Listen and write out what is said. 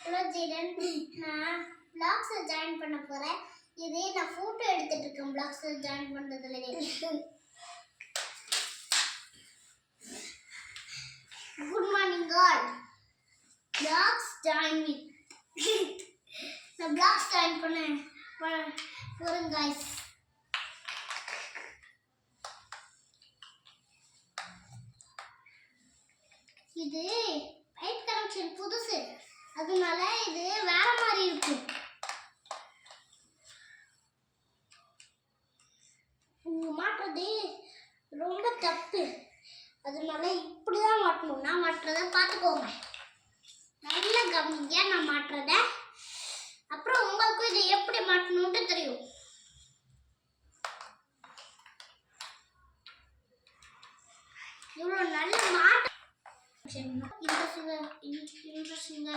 Hello ஜீரன், நான் vlogs join பண்ண போறேன். இதே நான் போட்டோ எடுத்துட்டு இருக்கேன் vlogs ஜாயின் பண்றதுல. Good morning all. vlogs join with நான் vlogs ஜாயின் பண்ணேன் போறேன் गाइस. இது லைட் கனெக்ஷன் புதுசு, அதனால இது வேற மாதிரி இருக்கும். மாட்டுறது ரொம்ப தப்பு, அதனால இப்படிதான் மாட்டணும். நான் மாட்டுறத பார்த்துக்கோங்க, நல்ல கவனிங்க நான் மாட்டுறத. அப்புறம் உங்களுக்கும் இதை எப்படி மாட்டணும்னு தெரியும். இவ்வளோ நல்ல மாட்ட இன்ட்ரெஸ்டிங்கா